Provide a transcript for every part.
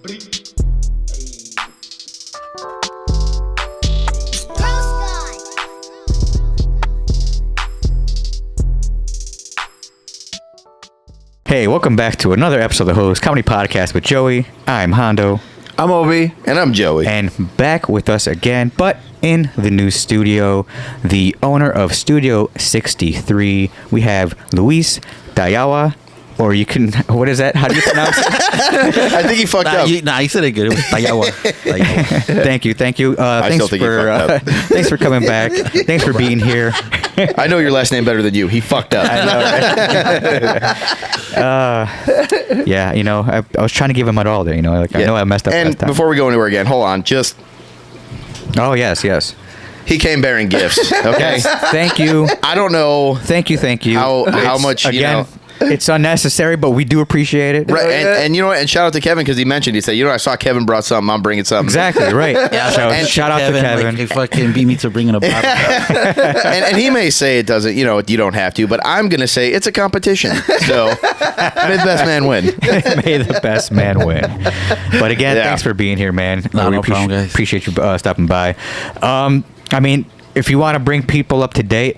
Hey, welcome back to another episode of the Host Comedy Podcast with Joey. I'm Hondo. I'm Obi. And I'm Joey. And back with us again, but in the new studio, the owner of Studio 63, we have Luis Tayahua. Or you can, what is that? How do you pronounce it? I think he fucked up. He said it good. It was Tayahua. Thank you. Thanks for coming back. Thanks for being here. I know your last name better than you. He fucked up. I know, right? Yeah, you know, I was trying to give him it all there, you know. Like, I know I messed up and last time. Before we go anywhere again, hold on. Oh, yes. He came bearing gifts, okay? Yes, thank you. I don't know. Thank you. How much, again, you know. It's unnecessary, but we do appreciate it. Right, and you know what? And shout out to Kevin because he mentioned, he said, you know, I saw Kevin brought something, I'm bringing something. Exactly, right. Yeah, and shout out to Kevin. Like, he fucking beat me to bringing a bottle. and he may say it doesn't, you know, you don't have to, but I'm going to say it's a competition. So, may the best man win. May the best man win. But again, thanks for being here, man. No problem, guys. Appreciate you stopping by. I mean, if you want to bring people up to date,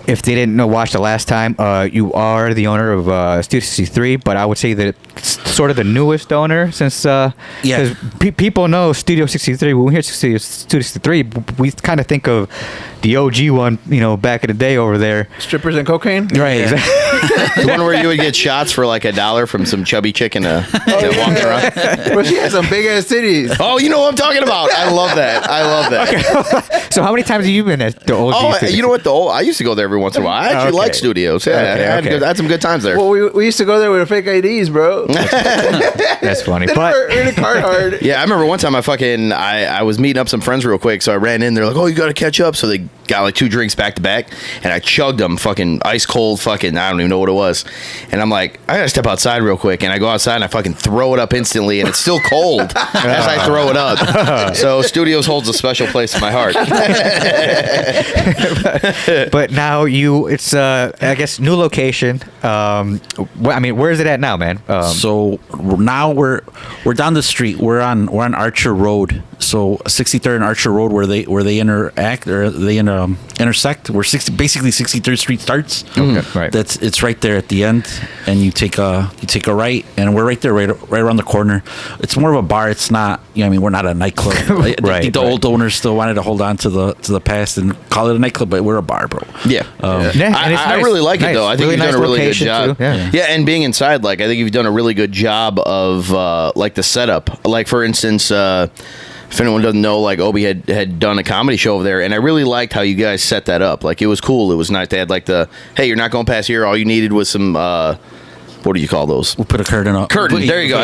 if they didn't watch the last time, you are the owner of Studio 63, but I would say that it's sort of the newest owner since people know Studio 63. When we hear Studio 63, we kind of think of the OG one, you know, back in the day over there. Strippers and cocaine? Right, exactly. The one where you would get shots for like $1 from some chubby chicken walking around. Well, she has some big ass titties. Oh, you know what I'm talking about. I love that. Okay. So how many times have you been at the OG studio? You know what? I used to go there every once in a while. I actually like studios. Yeah, I had some good times there. Well, we used to go there with fake IDs, bro. That's funny. But really card hard. Yeah, I remember one time I was meeting up some friends real quick, so I ran in. They're like, "Oh, you got to catch up." So they got like 2 drinks back to back, and I chugged them, fucking ice cold, fucking I don't even know what it was. And I'm like, I gotta step outside real quick, and I go outside and I fucking throw it up instantly, and it's still cold as I throw it up. So Studios holds a special place in my heart. but now it's I guess new location. I mean, where is it at now, man? So now we're down the street. We're on Archer Road. So 63rd and Archer Road, where they interact or they intersect. Where basically 63rd Street starts. Okay, right. It's right there at the end, and you take a right, and we're right there, right around the corner. It's more of a bar. It's not. You know, I mean, we're not a nightclub. I think the old owners still wanted to hold on to the past and call it a nightclub, but we're a bar, bro. Yeah. I really like it though. I think you've done a really good job. Yeah, and being inside, like I think you've done a really good job of like the setup. Like for instance. If anyone doesn't know, like Obi had done a comedy show over there, and I really liked how you guys set that up. Like it was cool. It was nice. They had like hey, you're not going past here. All you needed was some. What do you call those? We'll put a curtain up. Curtain. There you go.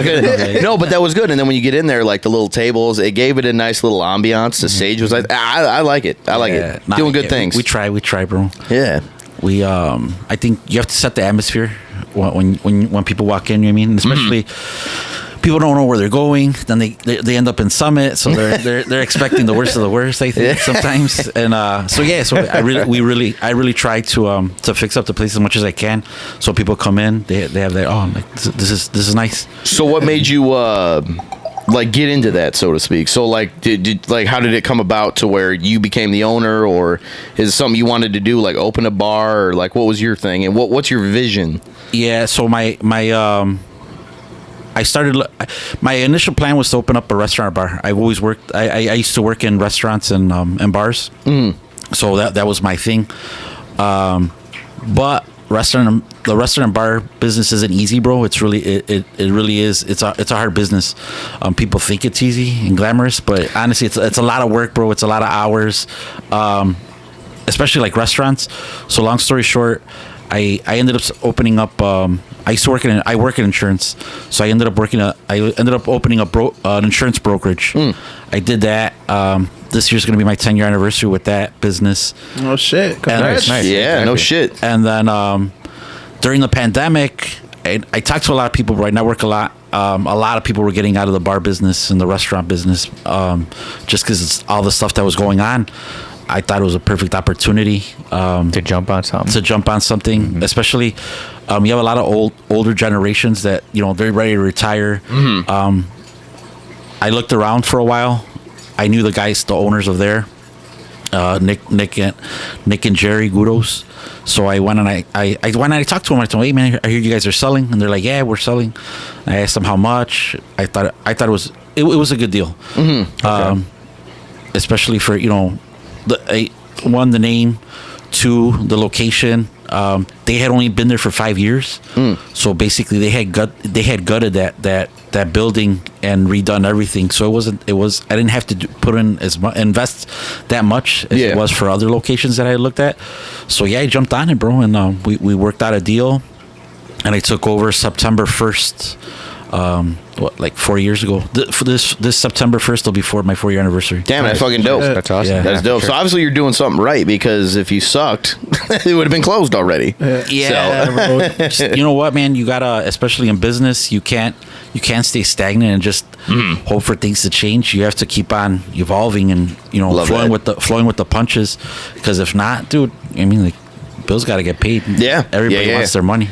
No, but that was good. And then when you get in there, like the little tables, it gave it a nice little ambiance. The stage was like, I like it. I like it. Doing good things. We try, bro. Yeah. I think you have to set the atmosphere when people walk in. You know what I mean, especially. People don't know where they're going. Then they end up in Summit, so they're expecting the worst of the worst. I think sometimes, and so I really try to fix up the place as much as I can, so people come in, they have that like this is nice. So what made you like get into that, so to speak? So like did like how did it come about to where you became the owner, or is it something you wanted to do, like open a bar, or like what was your thing, and what's your vision? Yeah, so my initial plan was to open up a restaurant bar. I've always worked. I used to work in restaurants and bars, so that was my thing. But the restaurant bar business isn't easy, bro. It's really it really is. It's a hard business. People think it's easy and glamorous, but honestly, it's a lot of work, bro. It's a lot of hours, especially like restaurants. So long story short, I ended up opening up. I used to work I work in insurance, so I ended up opening up an insurance brokerage. I did that. This year's going to be my 10-year anniversary with that business. Oh shit! Nice. Yeah, exactly. No shit. And then during the pandemic, I talked to a lot of people. I network a lot. A lot of people were getting out of the bar business and the restaurant business, just because it's all the stuff that was going on. I thought it was a perfect opportunity to jump on something. Mm-hmm. Especially you have a lot of older generations that they're ready to retire. Mm-hmm. I looked around for a while. I knew the owners of there, Nick and Jerry Gudos. So I went and I went and I talked to them. I told them, hey man, I hear you guys are selling, and they're like, yeah, we're selling. I asked them how much. I thought it was a good deal. Mm-hmm. Okay. Especially for the name, two, the location. They had only been there for 5 years, so basically they had gutted that building and redone everything. So I didn't have to invest that much as it was for other locations that I looked at. So I jumped on it, bro, and we worked out a deal, and I took over September 1st. 4 years ago. For this September 1st will be my 4-year anniversary. Damn, that's fucking dope. That's awesome. Yeah. That's dope. Sure. So obviously you're doing something right, because if you sucked, it would have been closed already. Yeah. So. You know what, man? You gotta, especially in business, you can't stay stagnant and just hope for things to change. You have to keep on evolving and flowing with the punches. Because if not, dude, I mean, like, bills got to get paid. Yeah. Everybody wants their money.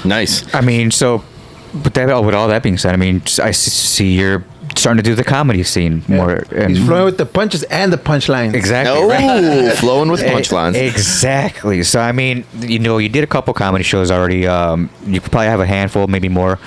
Nice. I mean, so. With all that being said, I mean, I see you're starting to do the comedy scene more. And he's flowing with the punches and the punchlines. Exactly. Oh, right? flowing with punchlines. Exactly. So, I mean, you did a couple comedy shows already. You could probably have a handful, maybe more,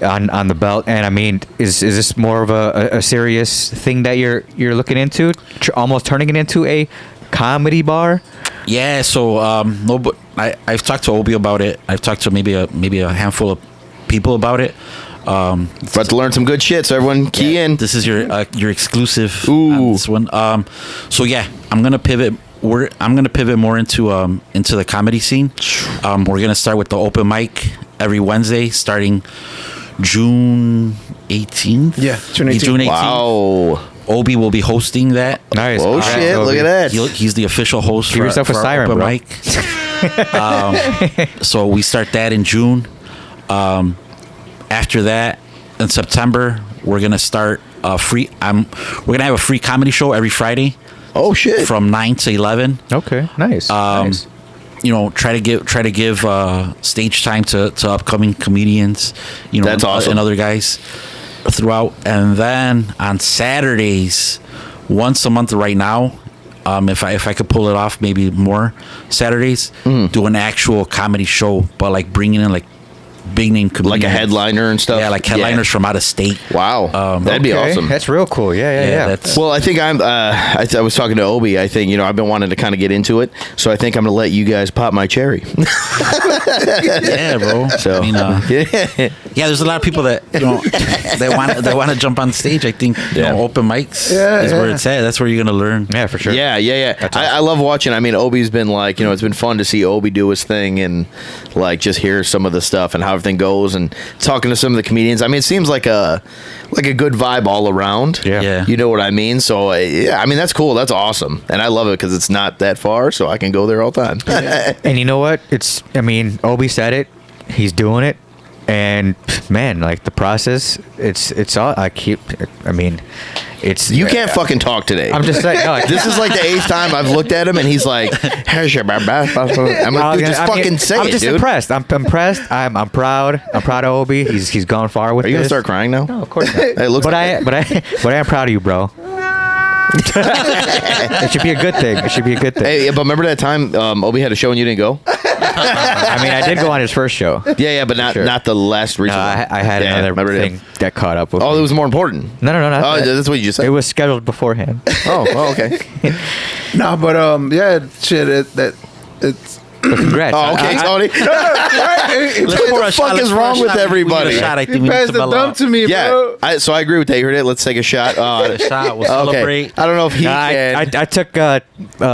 on the belt. And I mean, is this more of a serious thing that you're looking into, almost turning it into a comedy bar? Yeah. So, no, but I've talked to Obi about it. I've talked to maybe a handful of people about it. About to learn some good shit, so everyone key in. This is your exclusive. Ooh. On this one. So yeah, I'm gonna pivot. I'm gonna pivot more into the comedy scene. We're gonna start with the open mic every Wednesday, starting June 18th. Yeah, June 18th. June 18th. Wow. Obi will be hosting that. Nice. Oh shit! Look at that. He's the official host. Give yourself a our siren, open bro. mic. So we start that in June. After that, in September, we're gonna start a free. We're gonna have a free comedy show every Friday. Oh shit! From 9 to 11. Okay. Nice. Nice. Try to give stage time to upcoming comedians. That's awesome. And other guys throughout. And then on Saturdays, once a month right now. If I could pull it off, maybe more Saturdays, do an actual comedy show, but like bringing in like big name comedians, like a headliner and stuff. Yeah, like headliners from out of state. Wow, that'd be awesome. That's real cool. Yeah. Well, I think I was talking to Obi. I think I've been wanting to kind of get into it, so I think I'm gonna let you guys pop my cherry. Yeah, bro. So I mean, there's a lot of people that they want to jump on stage. I think open mics is where it's at. That's where you're gonna learn. Yeah, for sure. Yeah. Awesome. I love watching. I mean, Obi's been like, it's been fun to see Obi do his thing and like just hear some of the stuff and how everything goes and talking to some of the comedians. I mean, it seems like a good vibe all around. Yeah. You know what I mean? So I mean, that's cool. That's awesome. And I love it because it's not that far, so I can go there all the time. And you know what? Obi said it. He's doing it. And man, like the process, it's all it's you can't fucking talk today. I'm just saying. No, this is like the 8th time I've looked at him and he's like, I'm like, dude, just fucking say it, I'm just dude. impressed. I'm impressed. I'm proud. I'm proud of Obi. He's gone far with Are you this. gonna start crying now? No, of course not. It looks but like I am proud of you, bro. It should be a good thing. It should be a good thing. Hey, but remember that time Obi had a show and you didn't go? I mean, I did go on his first show. Yeah, but not the last recent one. I had another thing that caught up with me. it was more important. No, not Oh, that. that's what you just said. It was scheduled beforehand. Oh, okay. No, but shit, it's. But congrats. Oh, okay, Tony. What the fuck is wrong with everybody? I think You we need passed to the dump to me, Yeah, bro. so I agree with that. You heard it. Let's take a shot. a shot. We'll Okay. celebrate. I don't know if he can. I took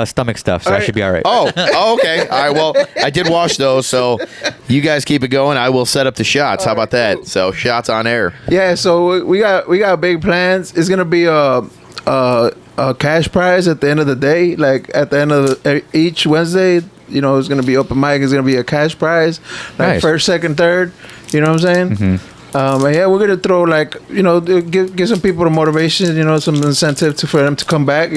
stomach stuff, so I should be all right. Oh, okay. All right. Well, I did wash those, so you guys keep it going. I will set up the shots. How about that? So shots on air. Yeah, so we got big plans. It's gonna be a cash prize at the end of the day. Like at the end of each Wednesday, it's gonna be open mic. It's gonna be a cash prize, like Nice. first, second, third. You know what I'm saying? Mm-hmm. And yeah, we're gonna throw give some people the motivation. Some incentive for them to come back.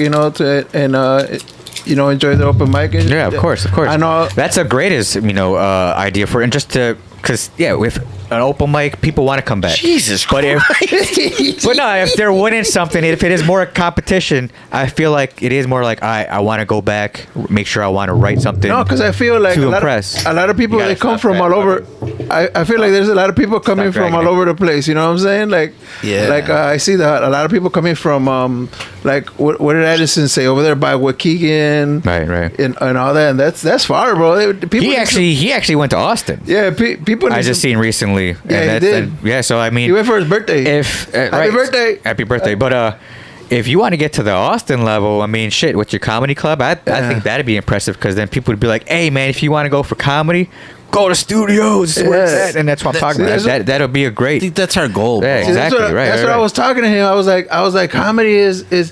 enjoy the open mic. And yeah, of course. I know that's the greatest idea for, and just to. Because, with an open mic, people want to come back. Jesus Christ. If they're winning something, if it is more a competition, I feel like it is more like, I want to go back, make sure I want to write something. No, because I feel like to a lot of people, they come from all over. I feel like there's a lot of people coming from all over the place. You know what I'm saying? Like, I see that a lot of people coming from, like, what did Edison say? Over there by Waukegan. Right. And all that. And that's far, bro. He actually went to Austin. Yeah, people. I just seen recently. Yeah, he did. So I mean, he went for his birthday. Happy birthday! But if you want to get to the Austin level, I mean, shit, with your comedy club, I think that'd be impressive, because then people would be like, "Hey, man, if you want to go for comedy, go to studios." And that's what I'm talking about. That'll be a great. I think that's our goal. Yeah, exactly. That's what I was talking to him. I was like, comedy is.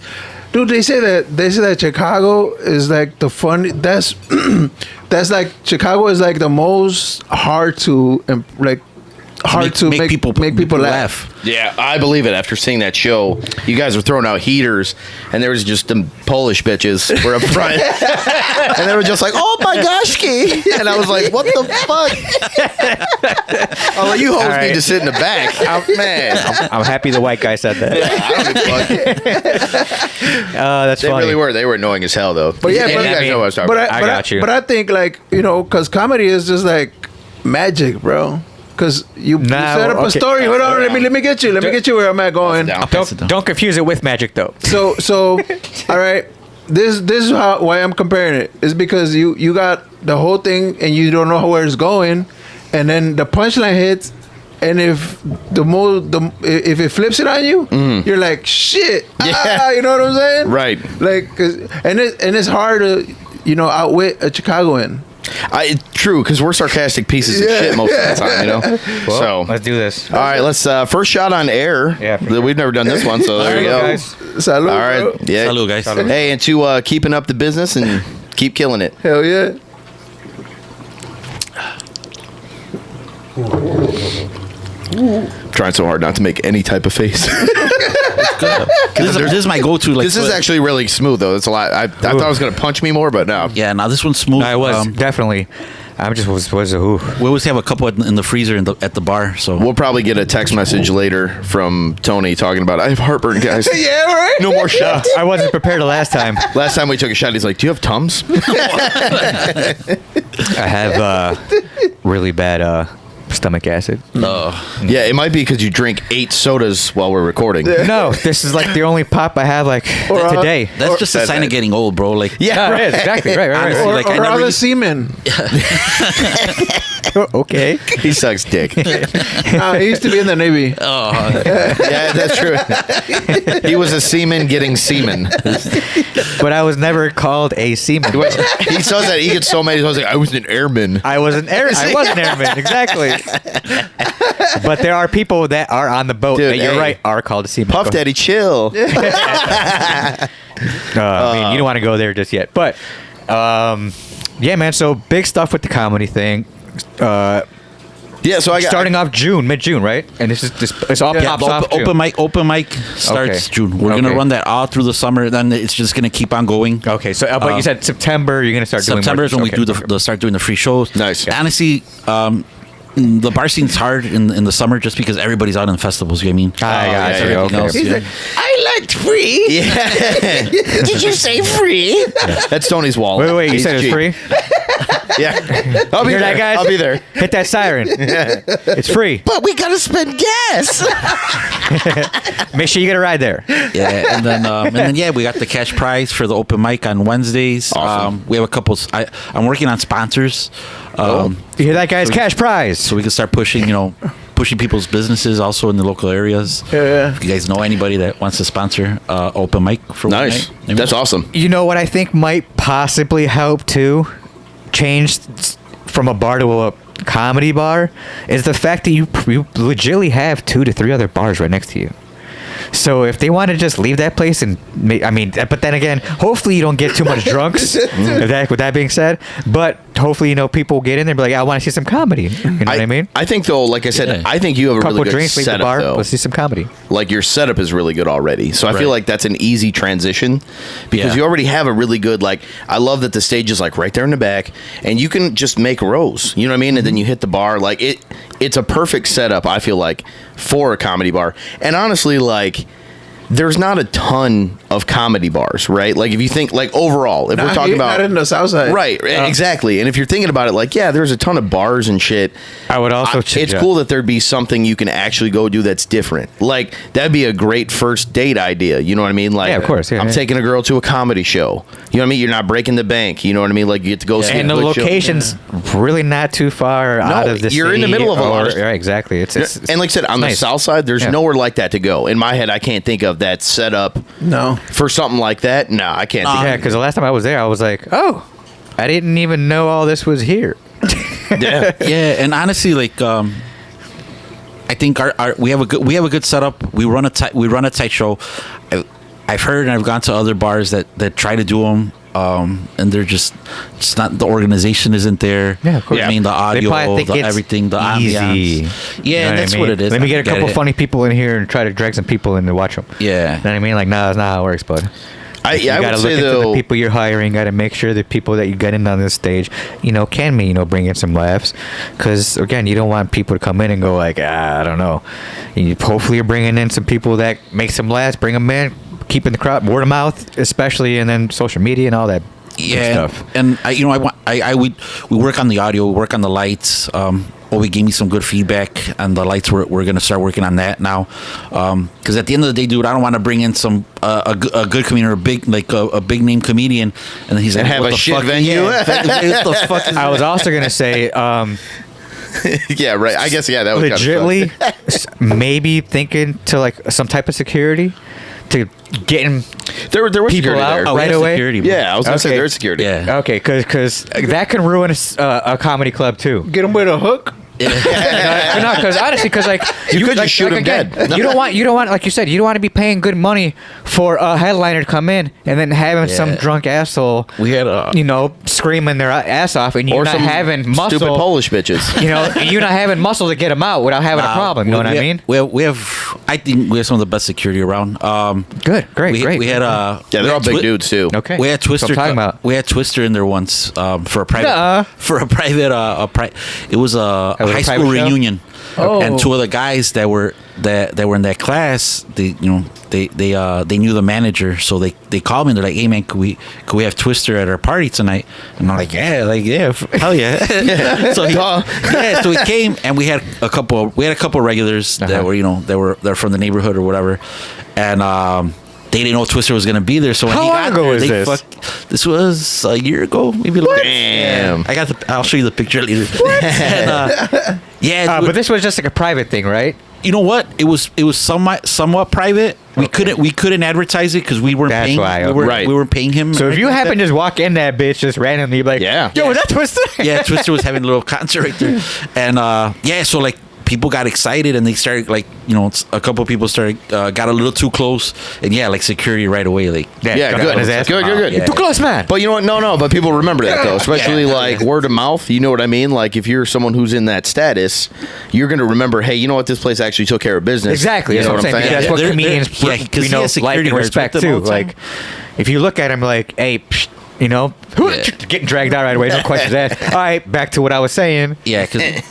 Dude, they say that Chicago is like the fun. That's like Chicago is like the most hard to make people laugh. Yeah, I believe it. After seeing that show, you guys were throwing out heaters, and there was just them Polish bitches were up front, and they were just like, "Oh my gosh, and I was like, "What the fuck?" Oh, you hoes need to sit in the back. I'm happy the white guy said that. I don't give a fuck. That's they funny. really were. They were annoying as hell, though. But yeah, you guys know what I was talking about. I got you. But I think, like, because comedy is just like magic, bro. Because you set up a story. Hold on, let me get you. Let me get you where I'm at going. Don't confuse it with magic, though. So, all right. This is why I'm comparing it. Is because you got the whole thing and you don't know where it's going, and then the punchline hits, and if if it flips it on you, you're like, shit. Yeah. You know what I'm saying? Right. Like, and it's hard to outwit a Chicagoan. True, because we're sarcastic pieces of shit most of the time, Well, so let's do this. All right, let's first shot on air. Yeah, we've never done this one, so there you go. Guys. Salud, all right, bro. yeah. Salud, guys. Salud. Hey, and to keeping up the business and keep killing it. Hell yeah. Trying so hard not to make any type of face. This is my go-to. Like, this is actually really smooth, though. It's a lot. I thought it was gonna punch me more, but no. Yeah, now this one's smooth. I was definitely. I just was ooh. We always have a couple in the freezer at the bar, so We'll probably get a text message later from Tony talking about, I have heartburn, guys. Yeah, right. No more shots. I wasn't prepared the last time. Last time we took a shot, he's like, do you have Tums? I have really bad stomach acid. Yeah, it might be because you drink 8 sodas while we're recording. No, this is like the only pop I have today. that's just a sign of getting old, bro. Like, Yeah, It is, exactly. Right. Honestly, like, I Or never other used- semen. Okay. He sucks dick. He used to be in the Navy. Yeah, that's true. He was a seaman getting semen. But I was never called a seaman. He says that he gets so mad. He was like, I was an airman. I was an airman, exactly. But there are people that are on the boat Dude, that you're hey. right are called a seaman. Puff Daddy, chill. I mean, you don't want to go there just yet. But yeah, man. So big stuff with the comedy thing. Yeah, so I got Starting off mid-June, right? And it's all pops off June. open mic starts Okay. June. We're gonna Okay. run that all through the summer. Then it's just gonna keep on going. Okay, so but you said September you're gonna start doing September more. is when we Okay. do the start doing the free shows. Nice. Honestly, the bar scene's hard in the summer just because everybody's out in festivals. You know what I mean? I got yeah, you. yeah. Okay. Else, He's yeah. like, I liked free. Yeah. Did you say free? That's Tony's wall. Wait, you He's said it was cheap. free? Yeah. I'll be Hear there. that, guys? I'll be there. Hit that siren. It's free. But we gotta spend gas. Make sure you get a ride there. Yeah, and then yeah, we got the cash prize for the open mic on Wednesdays. Awesome. We have a couple. I'm working on sponsors. You hear that, guys? Cash prize. So we can start pushing people's businesses also in the local areas. Yeah. If you guys know anybody that wants to sponsor open mic for one Nice. night, That's awesome. You know what I think might possibly help too, change from a bar to a comedy bar, is the fact that you legitimately have 2 to 3 other bars right next to you. So if they want to just leave that place and, I mean, but then again, hopefully you don't get too much drunks. With that being said, but hopefully people get in there and be like, I want to see some comedy. You know what I mean? I think though, like I said, I think you have a couple really good drinks, leave the setup bar, though. let's see some comedy. Like your setup is really good already, so I feel like that's an easy transition because you already have a really good. Like I love that the stage is like right there in the back, and you can just make rows. You know what I mean? And then you hit the bar. Like it's a perfect setup. I feel like for a comedy bar, and honestly, like. There's not a ton of comedy bars, right? Like if you think like overall, if we're talking about not in the South Side, right? Exactly. And if you're thinking about it, like there's a ton of bars and shit. I would also. It's cool that there'd be something you can actually go do that's different. Like that'd be a great first date idea. You know what I mean? Like, of course. I'm taking a girl to a comedy show. You know what I mean? You're not breaking the bank. You know what I mean? Like you get to go see. And the location's really not too far out of the city. You're in the middle of a lot. Right, exactly. It's and like I said, on the South Side, there's nowhere like that to go. In my head, I can't think of that set up. No. For something like that? No, I can't think. Yeah, because the last time I was there, I was like, oh, I didn't even know all this was here. Yeah. Yeah, and honestly, like, I think we have a good setup. We run a tight show. I've heard and I've gone to other bars that try to do them. And they're just not, the organization isn't there. Yeah, of course. I mean, the audio, everything, the easy. ambiance. Yeah, that's what it is. Let me get a couple funny people in here and try to drag some people in to watch them. Yeah. You know what I mean? Like, no, that's not how it works, bud. I gotta would look say into though, the people you're hiring. Got to make sure the people that you get in on this stage, can bring in some laughs. Because again, you don't want people to come in and go like, I don't know. Hopefully, you're bringing in some people that make some laughs. Bring them in, keeping the crowd, word of mouth, especially, and then social media and all that. Stuff. And we work on the audio, we work on the lights. Obi gave me some good feedback on the lights. We're gonna start working on that now, because at the end of the day, dude, I don't want to bring in some a good comedian or a big name comedian, and then he's like, have what a the shit fuck? venue. Yeah, what the fuck is I was also gonna say, yeah, right. I guess that was legitly maybe thinking to like some type of security to getting there was people security out there. right away. Security, Yeah, I was gonna say there's security. Yeah. Okay, because that can ruin a comedy club too. Get them with a hook. No, because honestly, because like You could just shoot him again, dead. You don't want, like you said, you don't want to be paying good money for a headliner to come in and then having some drunk asshole, We had screaming their ass off, and you're Or not some having muscle. stupid Polish bitches. You're not having muscle to get them out without having a problem. You know what I mean? We have. I think we have some of the best security around. Good, great. We had They're all big dudes too. Okay. We had Twister. That's what I'm talking about. We had Twister in there once for a private. It was a high school private show? reunion, Oh. and two of the guys that were in that class, they knew the manager, so they called me and they're like, "Hey man, could we have Twister at our party tonight?" And I'm like, yeah, hell yeah. So he came, and we had a couple regulars that were from the neighborhood or whatever, and they didn't know Twister was gonna be there. So when How he long got ago there, was they this? this was a year ago, maybe. Damn. I'll show you the picture later. And, but this was just like a private thing, right? you know what? It was somewhat private. We couldn't advertise it because we weren't That's paying. why, We weren't paying him. So if you happen to just walk in that bitch just randomly, like, Yeah. yo, was that Twister? yeah, Twister was having a little concert right there, and so like people got excited and they started like a couple of people started got a little too close, and like security right away like Yeah, good. Good. Yeah. Too close, man. But you know what? No. But people remember that though, especially like word of mouth. You know what I mean? Like if you're someone who's in that status, you're gonna remember. Hey, you know what? This place actually took care of business. Exactly. You know That's what I'm saying. That's what They're- comedians, they're- yeah, 'cause he has like security and guards respect with them all too. the time. Like, if you look at him like, hey, psh, getting dragged out right away, no questions asked. All right, back to what I was saying. Yeah, because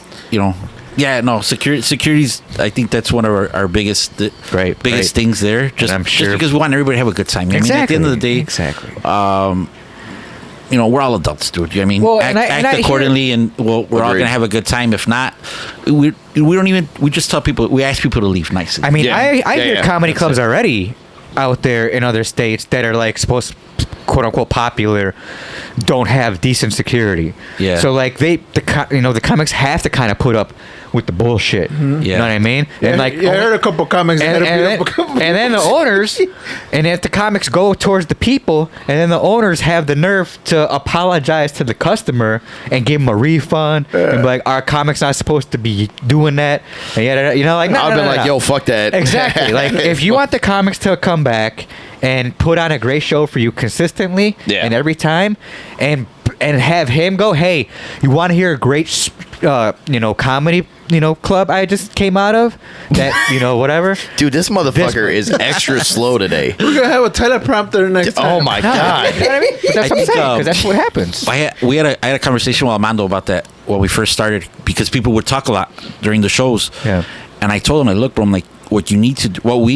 security's. I think that's one of our biggest things there. Just, I'm sure- just because we want everybody to have a good time. I mean, at the end of the day, exactly. we're all adults, dude. I mean, Well, act accordingly, and we're all Agreed. gonna have a good time. If not, we don't even. We just tell people. We ask people to leave nicely. I mean, Yeah. I hear Yeah. comedy clubs already out there in other states that are like supposed, quote unquote, popular, don't have decent security. Yeah. So like the comics have to kind of put up with the bullshit. Yeah. You know what I mean? Yeah, And like I heard a couple comics. and then the owners, and if the comics go towards the people, and then the owners have the nerve to apologize to the customer and give them a refund, and be like, our comic's not supposed to be doing that, and like, I've been like, yo, fuck that. Exactly. Like, if you want the comics to come back and put on a great show for you consistently and every time, and have him go, hey, you want to hear a great, comedy, club I just came out of, that, whatever. Dude, this motherfucker is extra slow today. We're gonna have a teleprompter next time. Oh my god. You know what I mean? That's what I'm saying, because that's what happens. I had a conversation with Armando about that when we first started, because people would talk a lot during the shows. Yeah. And I told him, look, bro, I'm like, what we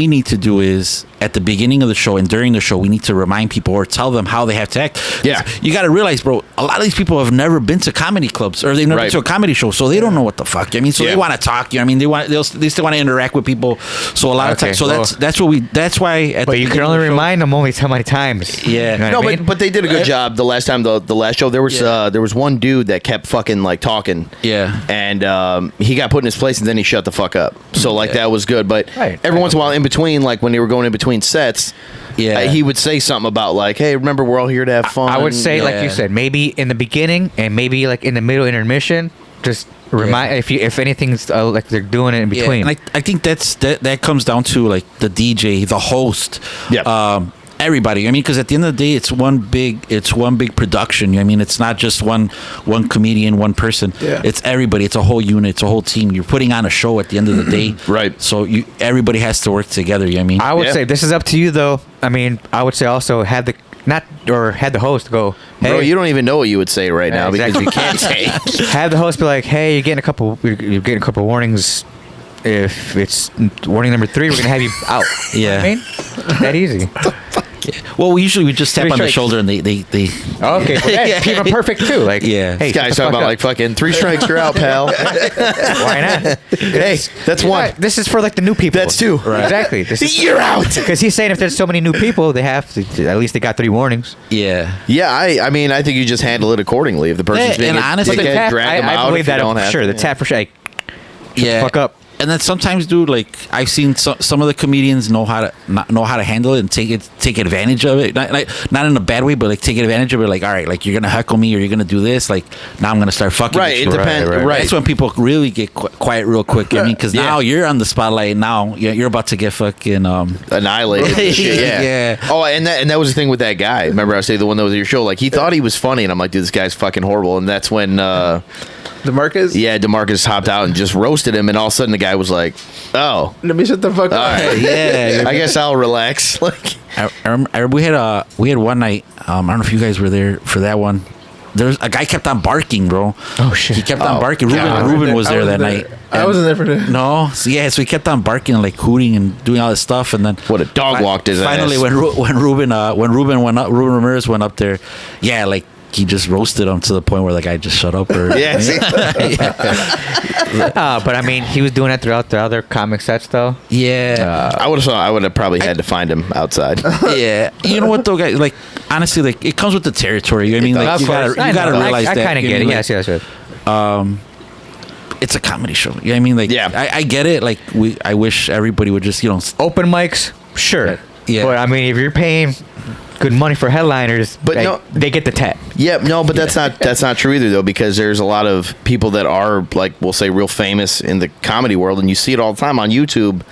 need to do is at the beginning of the show and during the show, we need to remind people or tell them how they have to act. Yeah. You got to realize, bro, a lot of these people have never been to comedy clubs or they've never been to a comedy show, so they don't know what the fuck. I mean, so they want to talk. I mean, they still want to interact with people. So a lot of times, so that's why. But you can only remind them only so many times. Yeah. You know what I mean? but they did a good job the last time. The last show, there was one dude that kept fucking like talking. Yeah. And he got put in his place, and then he shut the fuck up. So like that was good. But every once in a while, in between, like when they were going in between sets, he would say something about like, "Hey, remember, we're all here to have fun." I would say, like you said, maybe in the beginning and maybe like in the middle intermission, just remind if anything's like they're doing it in between. And I think that comes down to like the DJ, the host, everybody. I mean, because at the end of the day, it's one big production. I mean, it's not just one comedian, one person. Yeah. It's everybody. It's a whole unit. It's a whole team. You're putting on a show at the end of the day, right? So everybody has to work together. I mean, I would say this is up to you, though. I mean, I would say also had the host go, hey, bro, you don't even know what you would say right now because you can't say. Have the host be like, hey, you're getting a couple warnings. If it's warning number 3, we're gonna have you out. Yeah. You know what I mean? That easy. Well, we just tap on the shoulder and they okay, well, that's even perfect too. Like, hey, this guy's talking about like fucking 3 strikes, you're out, pal. Why not? Hey, that's one. This is for like the new people. That's 2. Right. Exactly. You're out. Because he's saying if there's so many new people, they have to at least they got 3 warnings. Yeah. Yeah, I mean, I think you just handle it accordingly. If the person's being honestly, drag them out. I believe that for sure. The tap for sure. Fuck up. And then sometimes, dude, like I've seen some of the comedians know how to handle it and take advantage of it. Not in a bad way, but like take advantage of it. Like, all right, like you're gonna heckle me or you're gonna do this. Like now I'm gonna start fucking. Right. It depends. Right. That's when people really get quiet real quick. I mean, because now you're on the spotlight. Now you're about to get fucking annihilated. And shit, yeah. Oh, and that was the thing with that guy. Remember, I was saying the one that was at your show. Like he thought he was funny, and I'm like, dude, this guy's fucking horrible. And that's when. DeMarcus? Yeah, DeMarcus hopped out and just roasted him, and all of a sudden the guy was like, "Oh, let me shut the fuck up." Right. Yeah, I guess I'll relax. Like, I remember we had one night. I don't know if you guys were there for that one. There's a guy kept on barking, bro. Oh shit! He kept on barking. Ruben was there that night. I wasn't there for that. No, so he kept on barking and like hooting and doing all this stuff, and then what a dog walked his finally ass. when Ruben Ramirez went up there, like. He just roasted him to the point where the guy just shut up. Or But I mean, he was doing that throughout the other comic sets, though. Yeah, I would have probably had to find him outside. Yeah, you know what though, guys? Like honestly, like it comes with the territory. I mean, like you gotta realize that. I kind of get it. Like, Yes. It's a comedy show. You know what I mean? Like, I get it. Like I wish everybody would just open mics. Sure. Yeah. But I mean, if you're paying good money for headliners, but no, they get the tap. Yeah, no, but that's not true either though, because there's a lot of people that are like we'll say real famous in the comedy world, and you see it all the time on YouTube.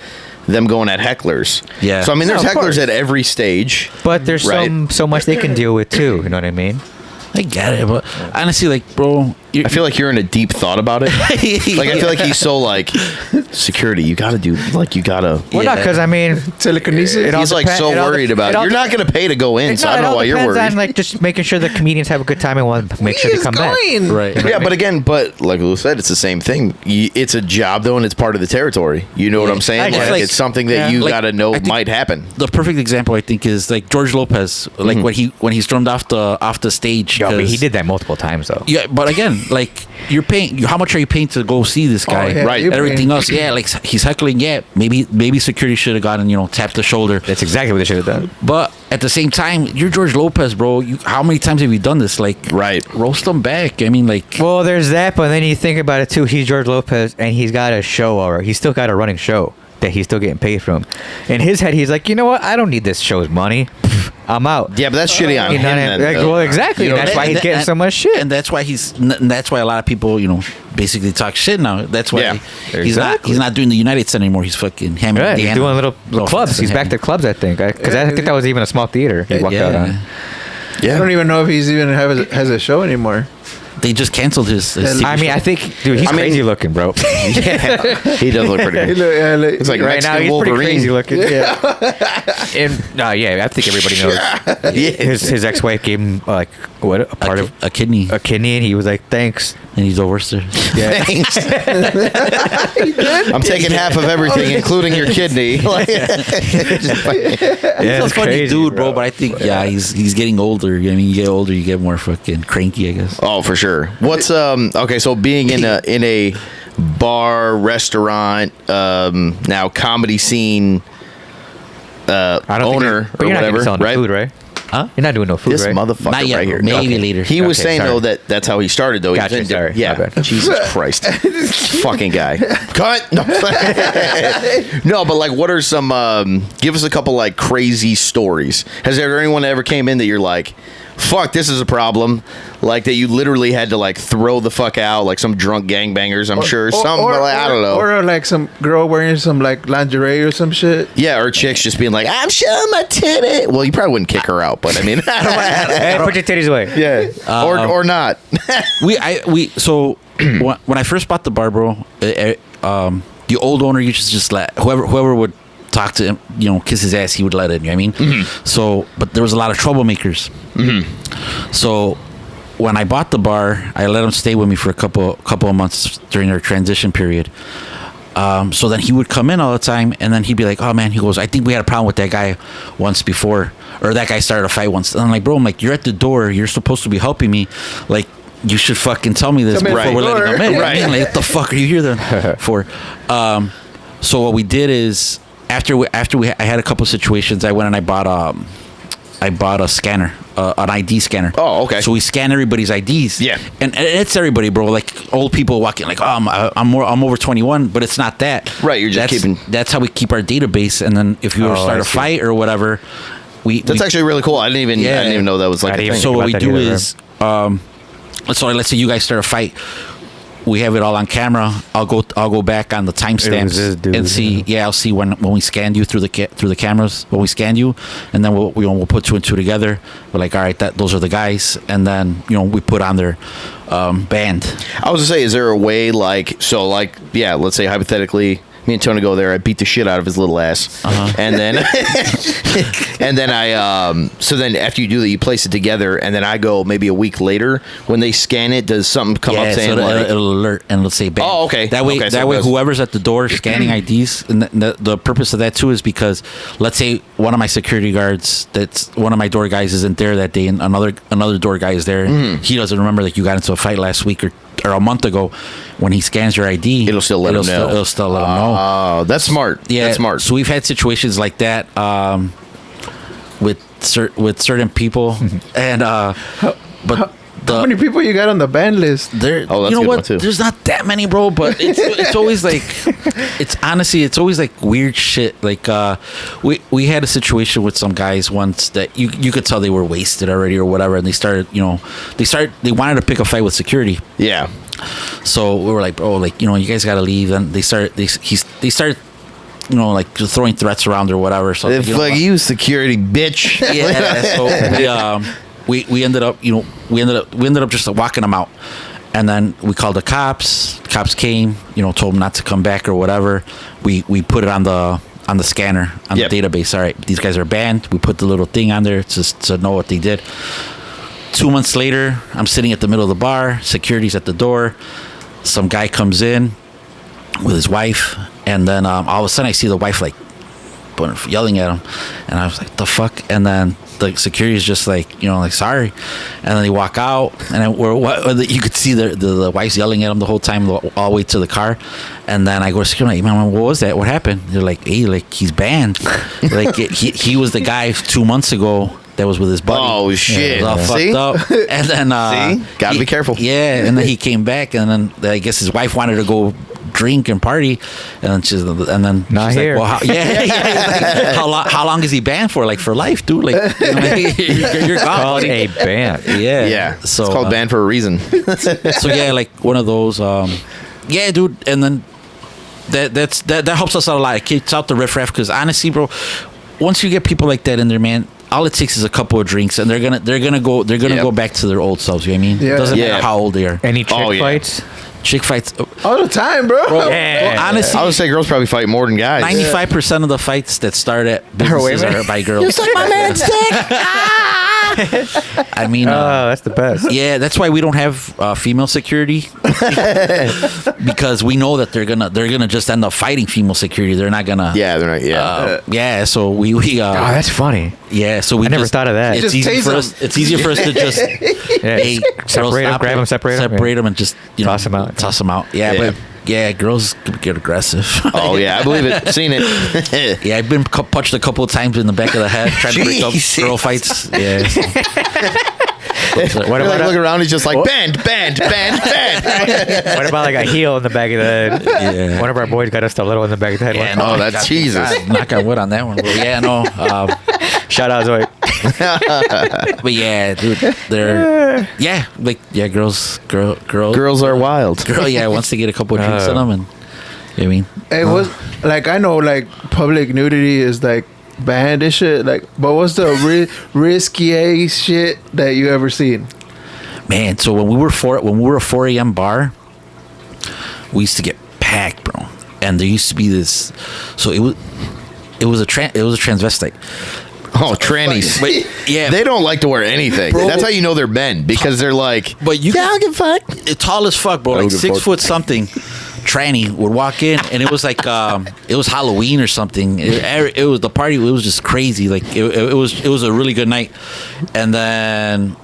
Them going at hecklers. Yeah. So I mean, there's hecklers at every stage. But there's so much they can deal with too. You know what I mean? I get it, but honestly, like, bro, I feel like you're in a deep thought about it. Like, I feel like he's so like security. You got to do like you got to. Well, not because I mean telekinesis. He's like so worried about it. You're not going to pay to go in, so I don't know why you're worried. On, like just making sure the comedians have a good time and want to make sure they come back. Right. Yeah, but again, like Lou said, it's the same thing. It's a job though, and it's part of the territory. You know what I'm saying? Like, it's something that you got to know might happen. The perfect example, I think, is like George Lopez. Like when he stormed off the stage. Yeah, but he did that multiple times though. Yeah, but again, like you're paying. How much are you paying to go see this guy? Right. Everything else, like he's heckling. Yeah, maybe security should have gotten tapped the shoulder. That's exactly what they should have done. But at the same time, you're George Lopez, bro. How many times have you done this? Like, right, roast them back. I mean, like, well, there's that, but then you think about it too. He's George Lopez, and he's got a show, or he's still got a running show that he's still getting paid from. In his head, he's like, you know what? I don't need this show's money. I'm out. Yeah, but that's shitty on him. Well, exactly. You know, that's why he's getting so much shit, and that's why that's why a lot of people, basically talk shit now. That's why he's not doing the United Center anymore. He's fucking hammering. Right, he's doing little clubs. He's back to clubs, I think, because I think that was even a small theater he walked out on. Yeah, I don't even know if he's even has a show anymore. They just canceled his I mean, show. I think, dude, he's crazy looking, bro. Yeah, he does look pretty good. It's like right now he's Wolverine. Pretty crazy looking. Yeah, and I think everybody knows. His ex-wife gave him a kidney, and he was like, "Thanks," and he's over there. Yeah. Thanks. I'm taking half of everything, including your kidney. He's a funny crazy, dude, bro. But I think he's getting older. I mean, you get older, you get more fucking cranky, I guess. Oh, for sure. What's okay? So being in a bar, restaurant, now comedy scene owner or whatever, right? Food, right? Huh? You're not doing no food, this right? motherfucker not yet, right here. Maybe later. He was saying though that's how he started though. Gotcha, sorry. Yeah. Jesus Christ. Fucking guy. Cut. No. No, but like, what are some? Give us a couple like crazy stories. Has there anyone ever came in that you're like, fuck, this is a problem, like that you literally had to like throw the fuck out, like some drunk gangbangers, I'm sure. I don't know. Or like some girl wearing some like lingerie or some shit. Yeah, or chicks just being like, I'm showing my titty. Well, you probably wouldn't kick her out, but I mean, hey, put your titties away. Yeah, or not. So when I first bought the bar, bro, the old owner used to just let whoever would talk to him, kiss his ass, he would let in. You know what I mean? Mm-hmm. So, but there was a lot of troublemakers. Mm-hmm. So when I bought the bar, I let him stay with me for a couple of months during their transition period. So then he would come in all the time, and then he'd be like, "Oh man," he goes, "I think we had a problem with that guy once before, or that guy started a fight once." And I'm like, "Bro, you're at the door. You're supposed to be helping me. Like, you should fucking tell me this before we're letting him in." Right? Like, what the fuck are you here then for? So what we did is, After I had a couple situations, I went and I bought a scanner, an ID scanner. Oh, okay. So we scan everybody's IDs. Yeah. And it's everybody, bro. Like old people walking, like, oh, I'm over 21, but it's not that. Right. You're just keeping. That's how we keep our database. And then if you were to start a fight or whatever, that's actually really cool. I didn't even know that was like a thing. So what we do is, let's say you guys start a fight. We have it all on camera. I'll go back on the timestamps and see. Yeah, I'll see when we scanned you through the cameras, when we scanned you, and then we'll put two and two together. We're like, all right, those are the guys, and then we put on their band. I was gonna say, is there a way let's say hypothetically, me and Tony go there. I beat the shit out of his little ass, and then so then after you do that, you place it together, and then I go maybe a week later when they scan it. Does something come up saying it'll alert and let's say bam. Oh, okay. That way, whoever's at the door scanning IDs, and the purpose of that too is because let's say one of my security guards, that's one of my door guys, isn't there that day, and another door guy is there. And he doesn't remember that you got into a fight last week or a month ago. When he scans your ID, it'll still let him know. It'll still let him know. Oh, that's smart. Yeah, that's smart. So we've had situations like that with certain people, and how many people you got on the ban list? There, you know what? There's not that many, bro. But it's always like, it's always like weird shit. Like we had a situation with some guys once that you could tell they were wasted already or whatever, and they wanted to pick a fight with security. Yeah. So we were like, bro, like, you guys gotta leave. And they started like throwing threats around or whatever. So you security bitch. Yeah. So we ended up just walking them out, and then we called the cops. Cops came, told them not to come back or whatever. We put it on the scanner on the database. All right, these guys are banned. We put the little thing on there to know what they did. 2 months later, I'm sitting at the middle of the bar. Security's at the door. Some guy comes in with his wife, and then all of a sudden I see the wife like yelling at him, and I was like, the fuck? And then the security is just like, like, sorry, and then they walk out, and you could see the wife's yelling at him the whole time, all the way to the car. And then I go to security, like, man, what was that? What happened? They're like, hey, like, he's banned. Like, he was the guy 2 months ago that was with his buddy. Oh shit! All fucked up. And then gotta be careful. Yeah, and then he came back, and then I guess his wife wanted to go drink and party, and then not she's here. Like, well, like, how long is he banned for? Like, for life, dude. Like, you're gone. Called a ban. Yeah. So it's called ban for a reason. So yeah, like one of those. Yeah, dude. And then that helps us out a lot. It keeps out the riffraff, because honestly, bro, once you get people like that in there, man, all it takes is a couple of drinks, and they're gonna go back to their old selves. You know what I mean? Yeah. It doesn't matter how old they are. Any chick fights? Chick fights all the time, bro. Yeah. Well, honestly, I would say girls probably fight more than guys. 95% of the fights that start at businesses are by girls. You suck my man's dick. I mean, that's the best. Yeah, that's why we don't have female security, because we know that they're gonna just end up fighting female security. They're not gonna. Yeah, they're not. Yeah. Yeah. So we. Oh, that's funny. Yeah. So we. I never thought of that. It's easy for us. It's easier for us to just separate them, grab them, separate them, and just toss them out. Toss them out. Yeah, but. Yeah, girls get aggressive. Oh yeah, I believe it. Seen it. Yeah, I've been punched a couple of times in the back of the head trying to break up girl fights. Yeah. So. What about look around? He's just like bend. What about like a heel in the back of the head? Yeah. One of our boys got us a little in the back of the head. Yeah, no, that's Jesus. Knock on wood on that one. But yeah, no. Shout out Zoe. But yeah, dude, girls are wild. Once they get a couple of drinks in them, and you know what I mean, it was like, I know like public nudity is like banned and shit. Like, but what's the risky shit that you ever seen? Man, so when we were a 4 a.m. bar, we used to get packed, bro, and there used to be this. So it was a transvestite. Oh, trannies. But yeah, they don't like to wear anything. Bro, that's how you know they're men, because they're like, but you don't give a fuck. Tall as fuck, bro. Like 6 foot something. Tranny would walk in, and it was like it was Halloween or something. It was the party. It was just crazy. Like it was a really good night. And then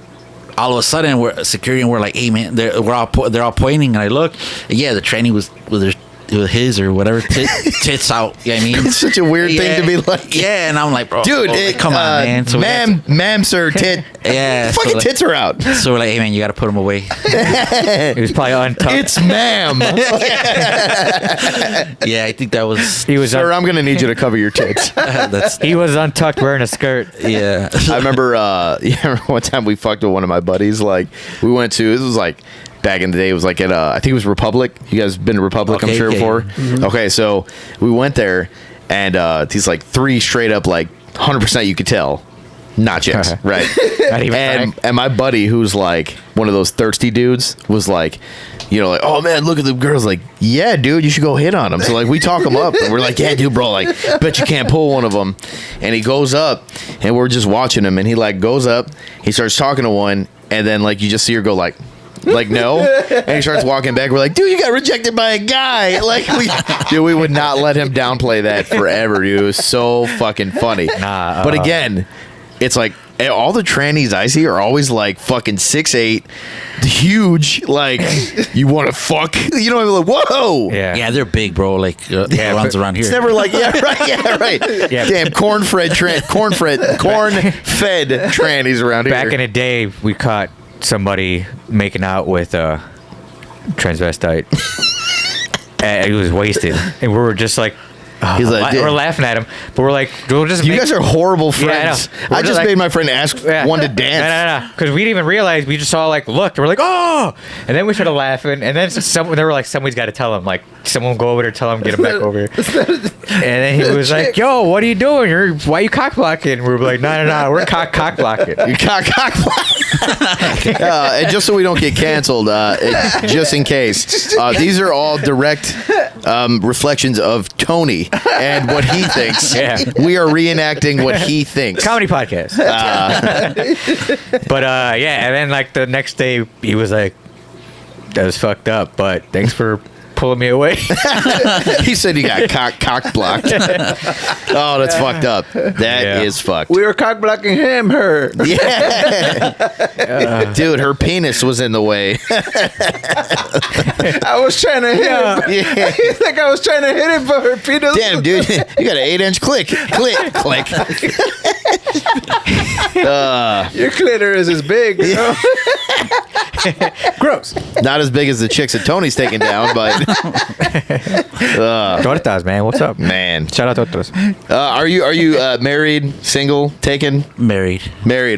all of a sudden, we're security, and we're like, "Hey, man!" They're all pointing, and I look. And yeah, the tranny was with his or whatever tits out. You know what I mean? It's such a weird thing to be like. Yeah, and I'm like, bro, dude, come on, man. So ma'am, sir, tit. Yeah, fucking tits are out. So we're like, hey, man, you got to put them away. He was probably untucked. It's ma'am. Yeah, I think that was. Sir, I'm gonna need you to cover your tits. He was untucked wearing a skirt. Yeah, I remember. One time we fucked with one of my buddies. Like we went to. This was like. Back in the day, it was like at I think it was Republic. You guys been to Republic? I'm sure before. Mm-hmm. Okay, so we went there, and these like 3 straight up like 100% you could tell, not chicks, right? Not even and my buddy, who's like one of those thirsty dudes, was like, like, oh man, look at the girls. Like, yeah, dude, you should go hit on them. So like we talk him up, and we're like, yeah, dude, bro, like, bet you can't pull one of them. And he goes up, and we're just watching him, and he like goes up, he starts talking to one, and then like you just see her go like no, and he starts walking back. We're like, dude, you got rejected by a guy. Like, we would not let him downplay that forever, dude. It was so fucking funny. But again, it's like all the trannies I see are always like fucking 6'8", huge. Like, you want to fuck? You know, I'm like, whoa. Yeah, they're big, bro. Like, the ones around here. It's never like, yeah, right. Yeah. Damn, corn-fed trannies around here. Back in the day, we caught somebody making out with a transvestite. And he was wasted, and we were just like, he's like, we're laughing at him, but we're like, we'll just. You guys are horrible friends. Yeah, I just made my friend ask one to dance. No, because we didn't even realize. We just saw like looked, and we're like, oh, and then we started laughing, and then they were like, somebody's got to tell him, like, someone go over there, tell him, get him back over here. And then he was like, yo, what are you doing? Why are you cock blocking? We were like, no, we're cock blocking. You cock blocking. And just so we don't get canceled, just in case, these are all direct reflections of Tony and what he thinks. Yeah. We are reenacting what he thinks. Comedy podcast. But yeah, and then like the next day he was like, that was fucked up, but thanks for pulling me away. He said he got cock blocked. Oh, that's fucked up. That is fucked. We were cock blocking him, her. Yeah. Dude, her penis was in the way. I was trying to hit him. Yeah. He's like, I was trying to hit him, but her penis. Damn, dude. You got an 8-inch click. Click. Your clitoris is big, you know? Gross. Not as big as the chicks that Tony's taking down, but Tortas, man. What's up, man? Shout out Tortas. Are you married, single, taken? Married.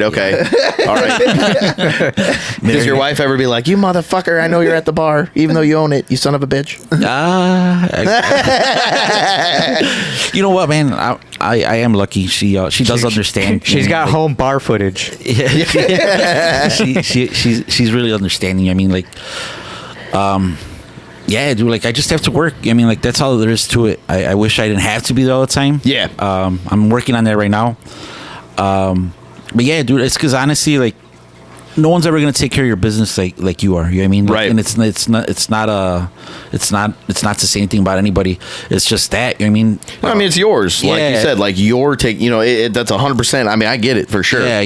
Okay. All right. Does your wife ever be like, "You motherfucker, I know you're at the bar, even though you own it, you son of a bitch"? You know what, man? I am lucky. She does understand. She's got home bar footage. She's really understanding. I mean, like, yeah, dude. Like, I just have to work. I mean, like, that's all there is to it. I wish I didn't have to be there all the time. Yeah. I'm working on that right now. But yeah, dude, it's because honestly, like, no one's ever gonna take care of your business like you are. You know what I mean? Like, right. And it's not to say anything about anybody. It's just that. You know what I mean? I mean, it's yours. Yeah. Like you said, like your take. You know, that's 100%. I mean, I get it for sure. Yeah,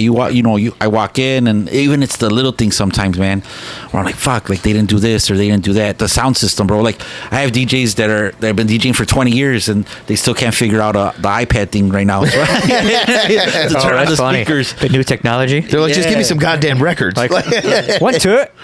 I walk in, and even it's the little things sometimes, man. Where I'm like, fuck, like they didn't do this or they didn't do that. The sound system, bro. Like, I have DJs that have been DJing for 20 years and they still can't figure out the iPad thing right now. To turn on the funny. speakers. The new technology. They're like, just give me some goddamn records. Like, went to it.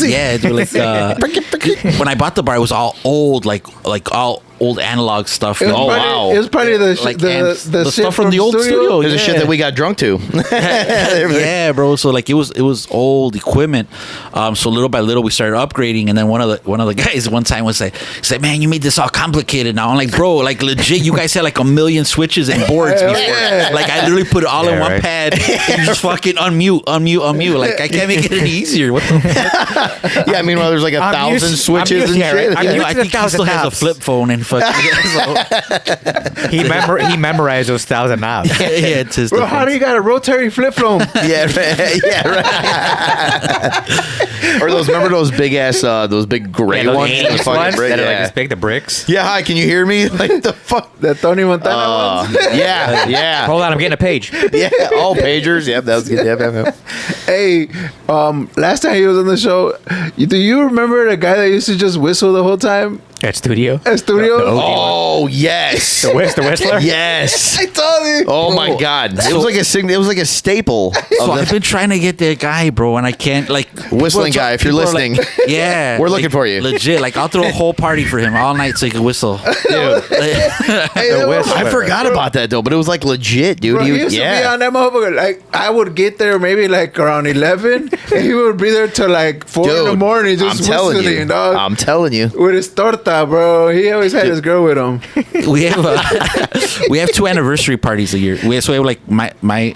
Yeah, dude, like when I bought the bar, it was all old, like all old analog stuff. It was wow. It was probably the the shit stuff from the old It studio. was the shit that we got drunk to. Yeah, bro. So like it was old equipment. So little by little we started upgrading, and then one of the guys one time was like, said, "Man, you made this all complicated now." I'm like, "Bro, like legit, you guys had like 1 million switches and boards before. Like I literally put it all in one pad and just fucking unmute. Like I can't make it any easier. What the fuck?" Yeah, meanwhile there's like 1,000 switches and shit. I think he still has a flip phone and fucking. He memorized those 1,000 knobs. Yeah, it's his. Bro, how do you got a rotary flip phone? Yeah, right. Or remember those big ass, those big gray ones? Those The fucking brick? that are like as big, the bricks. Yeah, hi, can you hear me? Like the fuck? That Tony Montana ones? Yeah. Hold on, I'm getting a page. Yeah, all pagers. Yep, that was good. Yep. Hey, last time he was on the show, do you remember the guy that used to just whistle the whole time? At studio. At studio? Oh, yes. The whistler? Yes. I told you. Oh my God! It was like a staple. So I've been trying to get that guy, bro, and I can't. Like Whistling guy, if you're people are listening. like, yeah, We're looking for you. Legit, like I'll throw a whole party for him all night so he can whistle. Dude, Hey, I forgot about that though, but it was like legit, dude. Bro, he used to be on that motherfucker. Like, I would get there maybe like around 11, and he would be there till like 4 in the morning just whistling, dog. I'm telling you. With his torta, bro. He always had his girl with him. we have 2 anniversary parties a year. We have like my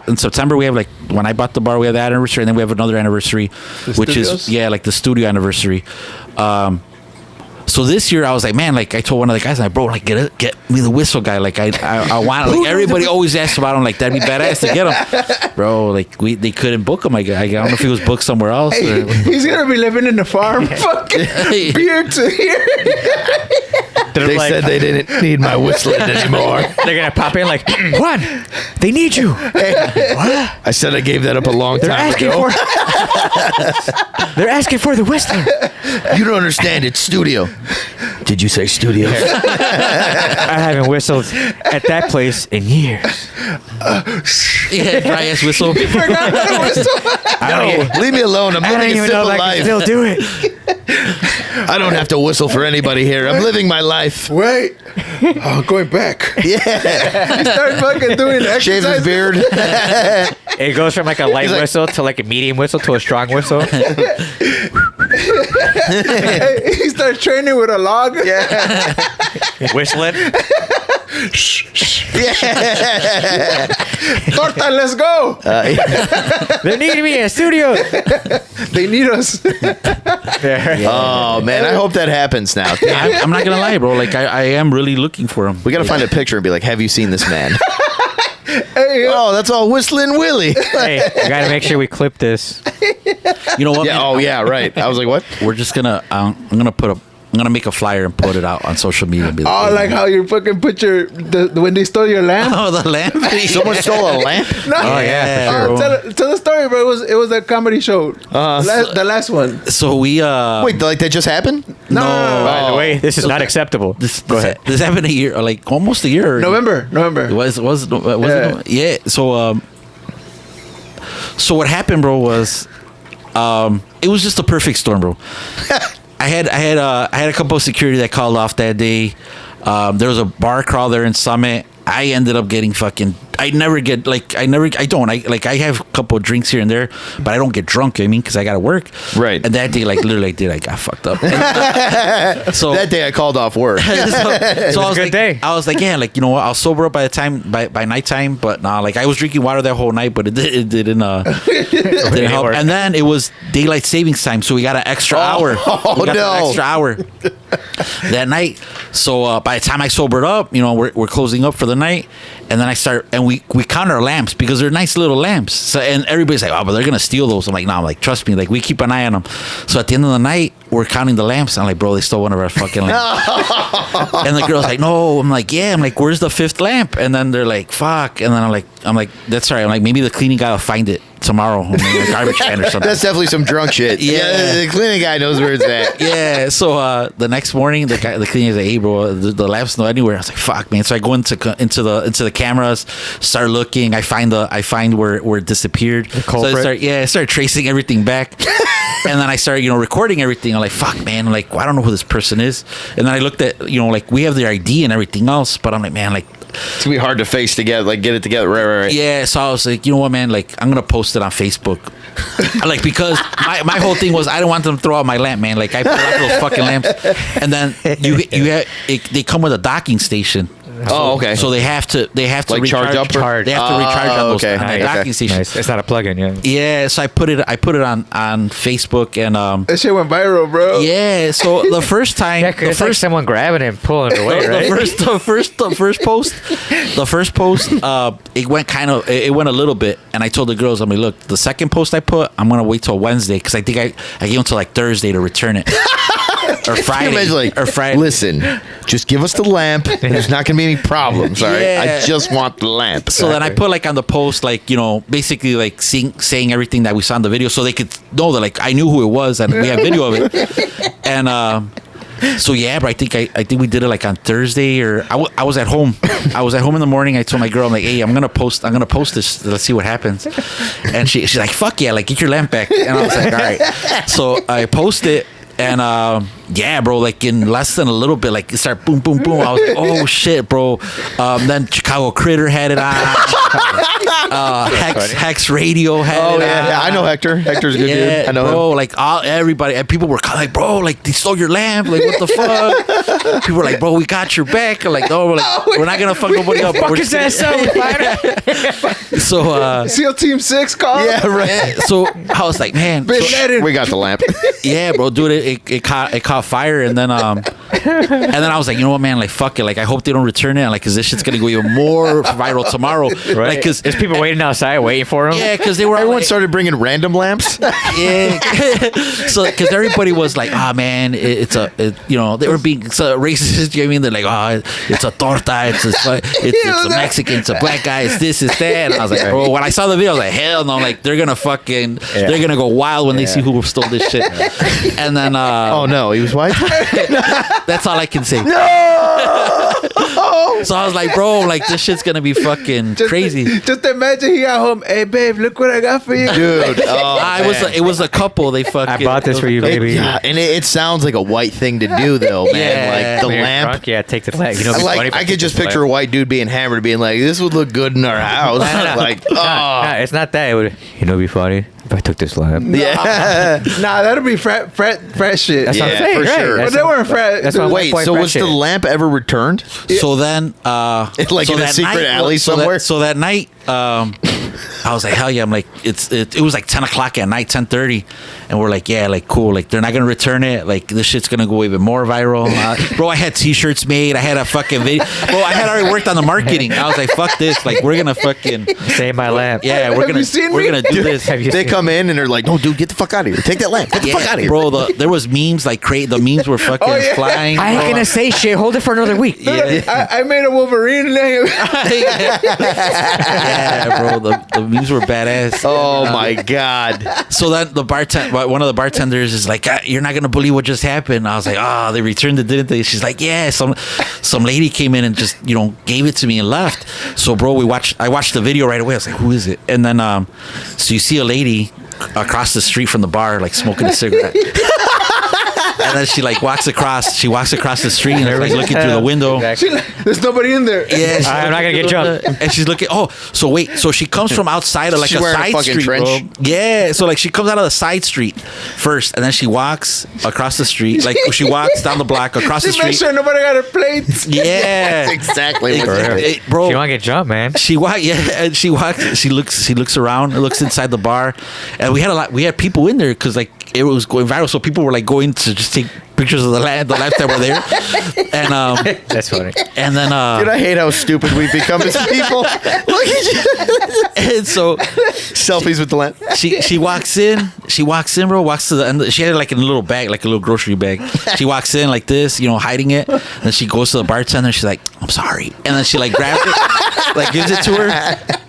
in September we have like when I bought the bar we have that anniversary, and then we have another anniversary, which is like the studio anniversary. So this year I was like, man, like I told one of the guys, like, bro, like get me the whistle guy. Like I want, like everybody always asks about him. Like that'd be badass to get him, bro. Like they couldn't book him. I don't know if he was booked somewhere else. Hey, he's gonna be living in the farm, fucking beer to here. They said they didn't need my whistling anymore. They're gonna pop in like, Juan, they need you. Hey, what? I said I gave that up a long time ago. They're asking for the whistler. You don't understand. It's studio. Did you say studio? I haven't whistled at that place in years. Yeah, dry ass whistle. You forgot how to whistle. No, leave me alone. I'm living a simple life. I can still do it. I don't have to whistle for anybody here. I'm living my life. Wait, going back. Yeah. He started fucking doing exercise. Shave his beard. It goes from like a light whistle to like a medium whistle to a strong whistle. He started training with a log. Yeah. Whistling. Yeah. Torta, let's go. They need me in studio. They need us. Oh man, I hope that happens now. I'm not gonna lie, bro. Like I am really looking for him. We gotta find a picture and be like, "Have you seen this man?" Hey, Oh, that's all Whistling Willie. Hey, we gotta make sure we clip this. You know what? Yeah. Man? Oh, yeah. Right. I was like, what? We're just gonna. I'm gonna make a flyer and put it out on social media. And be Oh, like how you fucking put when they stole your lamp. Oh, the lamp. Someone stole a lamp? No. Oh yeah, for sure. Tell the story, bro. It was a comedy show. The last one. So we. Wait, like that just happened? No. By the way, this is not acceptable. Go ahead. This happened a year, like almost a year. November. It was yeah. So what happened, bro, was it was just a perfect storm, bro. I had a couple of security that called off that day. There was a bar crawl there in Summit. I ended up getting fucking. I have a couple of drinks here and there, but I don't get drunk. I mean, because I got to work. Right. And that day, I got fucked up. So that day I called off work. so I was good like, day. I was like, yeah, like, you know what? I'll sober up by nighttime, but nah, like I was drinking water that whole night, but it didn't help. And then it was daylight savings time, so we got an extra hour. Oh An no! extra hour that night. So by the time I sobered up, you know, we're closing up for the night, and then I start and we count our lamps because they're nice little lamps. So and everybody's like, oh, but they're gonna steal those. I'm like, no, I'm like, trust me, like we keep an eye on them. So at the end of the night, we're counting the lamps. I'm like, bro, they stole one of our fucking lamps. And the girl's like, no. I'm like, yeah. I'm like, where's the fifth lamp? And then they're like, fuck. And then I'm like, that's all right. I'm like, maybe the cleaning guy will find it tomorrow in the garbage can or something. That's definitely some drunk shit. Yeah. The cleaning guy knows where it's at. Yeah. So the next morning, the cleaner's like, hey, bro, the lamp's not anywhere. I was like, fuck, man. So I go into the cameras, start looking. I find where it disappeared. So I start tracing everything back. And then I started, recording everything. I'm like, fuck, man. I'm like, well, I don't know who this person is. And then I looked at, like, we have their ID and everything else. But I'm like, man, like, it's gonna be hard to face together, like get it together. Right. Yeah. So I was like, you know what, man? Like, I'm gonna post it on Facebook. Like, because my whole thing was I don't want them to throw out my lamp, man. Like, I put out those fucking lamps, and then they come with a docking station. Oh, okay. So they have to like recharge up. They have to recharge on those on that docking station. Nice. It's not a plug-in, yeah. Yeah. So I put it on Facebook and that shit went viral, bro. Yeah. So the first time, it's like someone grabbing it and pulling it away, right? The first post, it went a little bit, and I told the girls, I'm like, look, the second post I put, I'm gonna wait till Wednesday because I think I gave them till like Thursday to return it. Or Friday. Listen, just give us the lamp. There's not going to be any problems, all right? Yeah. I just want the lamp. So then I put like on the post, like, basically like saying everything that we saw in the video so they could know that like I knew who it was and we have video of it. And so yeah, but I think we did it like on Thursday or I was at home. I was at home in the morning. I told my girl, I'm like, hey, I'm gonna post this. Let's see what happens. And she's like, fuck yeah, like get your lamp back. And I was like, all right. So I post it. And yeah, bro, like in less than a little bit, like it started boom, boom, boom. I was like, oh shit, bro. Then Chicago Critter had it on. Hex Radio had it on. Yeah, I know Hector. Hector's a good dude. I know bro, him. like everybody, and people were like, bro, like they stole your lamp. Like what the fuck? People were like, bro, we got your back. I'm like, no, we're not gonna fuck nobody up. We're just So SEAL Team 6 called. Yeah, right. So I was like, man, we got the lamp. Yeah, bro, dude, it caught fire, and then I was like, you know what, man, like fuck it, like I hope they don't return it, like, cause this shit's gonna go even more viral tomorrow, right? Like, cause there's people waiting outside waiting for them. Yeah, cause everyone started bringing random lamps. Yeah, so cause everybody was like, oh man, they were being so racist. You know what I mean? They're like, oh, it's a torta, it's a Mexican, it's a black guy, it's this, it's that. And I was like, bro, when I saw the video, I was like, hell no, like they're gonna they're gonna go wild when they see who stole this shit. And then oh no, he was white. That's all I can say. No. So I was like, bro, like this shit's gonna be fucking crazy. Just imagine he got home. Hey babe, look what I got for you, dude. It was a couple. They fucking. I bought this for you, baby. Yeah, and it sounds like a white thing to do, though, man. Yeah. Like the When lamp. drunk, yeah, take the lamp. Like I could just picture a white dude being hammered, being like, "This would look good in our house." Like, nah, it's not that. It would, be funny if I took this lamp. Yeah. Nah, that'll be frat shit. That's what I'm saying, for right? sure. But they weren't frat. That's what Wait, so was the lamp ever returned? So then, Like in a secret alley somewhere? So that night, I was like, hell yeah. I'm like, it was like 10 o'clock at night, 10:30. And we're like, yeah, like, cool. Like, they're not going to return it. Like, this shit's going to go even more viral. Bro, I had t-shirts made. I had a fucking video. Bro, I had already worked on the marketing. I was like, fuck this. Like, we're going to fucking save my lamp. Yeah, we're going to do this. They come in and they're like, no, dude, get the fuck out of here. Take that lamp. Get the fuck out of here. Bro, there was memes, like, the memes were fucking flying. I ain't going to say shit. Hold it for another week. Yeah. I made a Wolverine. Yeah, bro, the memes were badass. Oh my god! So then one of the bartenders is like, "You're not gonna believe what just happened." I was like, "Oh, they returned it, didn't they?" She's like, "Yeah, some lady came in and just gave it to me and left." So, bro, I watched the video right away. I was like, "Who is it?" And then so you see a lady across the street from the bar, like smoking a cigarette. And then she walks across the street and like looking through the window. Exactly. There's nobody in there. Yeah, I'm not gonna get jumped. And she's looking. Oh, so she comes from outside of like a side street, trench. Bro. Yeah, so like she comes out of the side street first, and then she walks across the street. Like she walks down the block across the street. Make sure nobody got her plates. Yeah, that's exactly. Bro, she want to get jumped, man. She walks. Yeah, and she walks. She looks around. Looks inside the bar, and we had people in there because like it was going viral. So people were like going to just take pictures of the lamps that were there. And that's funny. And then dude, I hate how stupid we've become as people. Look at you. And so selfies with the lamp. She walks in, bro, walks to the end. She had it like in a little bag, like a little grocery bag. She walks in like this, hiding it. And then she goes to the bartender and she's like, "I'm sorry." And then she like grabs it, like gives it to her.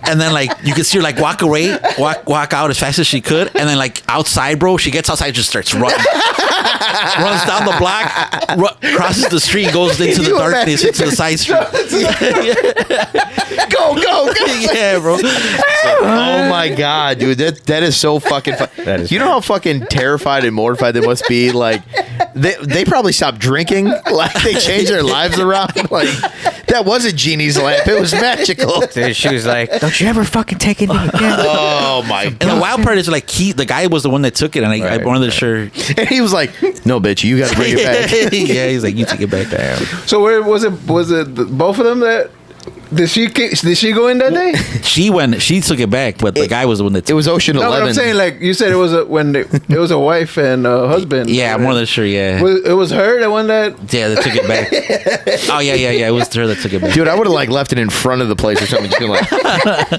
And then like you can see her like walk out as fast as she could. And then like outside, bro, she gets outside, just starts running. Runs down the block, crosses the street, goes into the darkness, into the side street. Go. Yeah, bro. Oh my god, dude, that is so fucking fun. You know how fucking terrified and mortified they must be? Like they probably stopped drinking. Like they changed their lives around. Like that was a genie's lamp. It was magical. Dude, she was like, "Don't you ever fucking take it again." Oh my god. And the wild part is like the guy was the one that took it, and I wanted to sure. And he was like, "No, bitch, you got to bring it back." Yeah, he's like, "You take it back." Damn. So where was it? Was it both of them that? Did she go in that day? She took it back, but the guy was the one that took it. Was Ocean 11. No, I'm saying like you said it was it was a wife and a husband. Yeah, I'm more than sure. Yeah, it was her the one that. Yeah, that took it back. Oh yeah. It was her that took it back. Dude, I would have like left it in front of the place or something. Just been like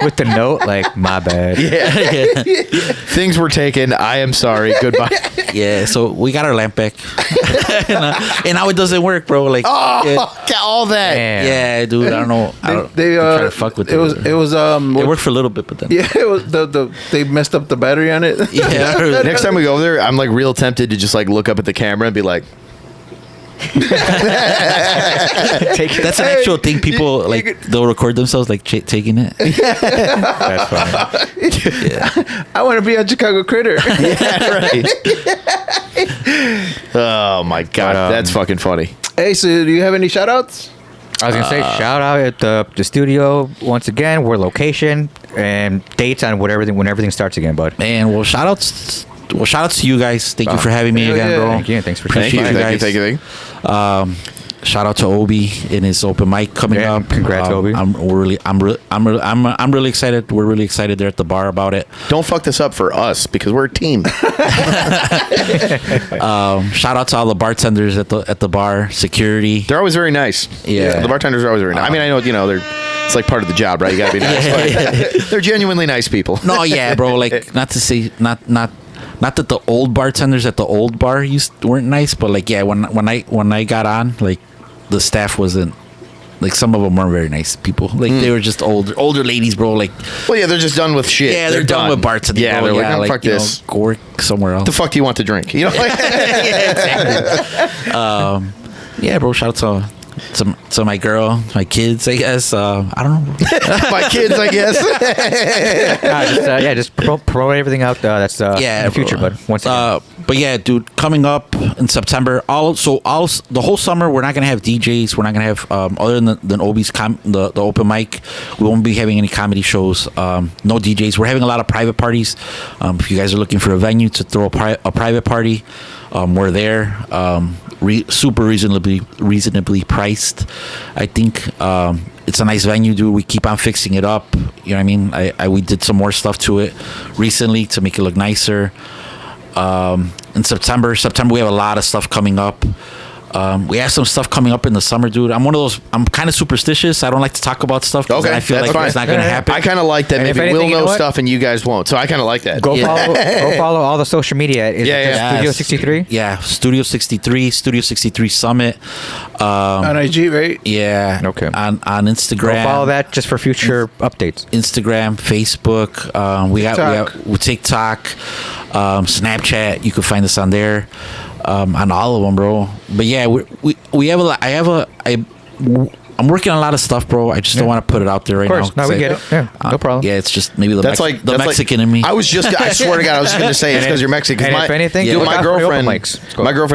with the note, like, "My bad." Yeah. Things were taken. I am sorry. Goodbye. Yeah, so we got our lamp back, and now it doesn't work, bro. Like, all that. Damn. Yeah, dude. I don't know. They try to fuck with it. It was it worked for a little bit, but then it was they messed up the battery on it. Yeah. Next time we go over there, I'm like real tempted to just like look up at the camera and be like, that's an actual thing. People they'll record themselves like taking it. That's funny. Yeah. I want to be a Chicago critter. Yeah, right. Oh my god, that's fucking funny. Hey, so do you have any shout outs? I was gonna say shout out at the studio once again. We're location and dates on when everything starts again, bud. Man, well, shout outs to you guys. Thank you for having me again, bro. Thank you. Thanks for Thank you. guys. Thank you. Shout out to Obi in his open mic coming up. Congrats, Obi. I'm really excited. We're really excited there at the bar about it. Don't fuck this up for us because we're a team. Shout out to all the bartenders at the bar, security. They're always very nice. Yeah. The bartenders are always very nice. I mean, I know it's like part of the job, right? You gotta be nice. But they're genuinely nice people. No, yeah, bro. Like not to say not that the old bartenders at the old bar weren't nice, but like when I got on, like the staff wasn't, like some of them weren't very nice people. Like they were just older ladies, bro. Like, well, yeah, they're just done with shit. Yeah, they're done with bartending. Yeah, bro. they're like, fuck this. Go work somewhere else. What the fuck do you want to drink? You know, like, yeah, bro. Shout out to my girl, my kids, I guess. I don't know. My kids, I guess. Just promote everything out. That's in the future, bud. Once again. But yeah, dude, coming up in September, the whole summer we're not gonna have DJs. We're not gonna have other than Obi's the open mic. We won't be having any comedy shows. No DJs. We're having a lot of private parties. If you guys are looking for a venue to throw a private party, we're super reasonably priced. I think It's a nice venue, dude. We keep on fixing it up. You know what I mean? We did some more stuff to it recently to make it look nicer. In September we have a lot of stuff coming up. We have some stuff coming up in the summer, dude. I'm kind of superstitious. I don't like to talk about stuff because I feel like fine. it's not going to happen. I kind of like that. Maybe we'll know stuff and you guys won't. So I kind of like that. Go follow all the social media. Is it just Studio 63? Yeah, Studio 63, Studio 63 Summit. On IG, right? Yeah. Okay. On Instagram. Go follow that just for future updates. Instagram, Facebook. We got TikTok, Snapchat. You can find us on there. On all of them, bro. But yeah, we have a lot. I'm working on a lot of stuff, bro. I just don't want to put it out there right now. No, we get it. Yeah, no problem. Yeah, it's just maybe the Mexican in me. I swear to God, I was just going to say it's because you're Mexican. And if anything, my girlfriend,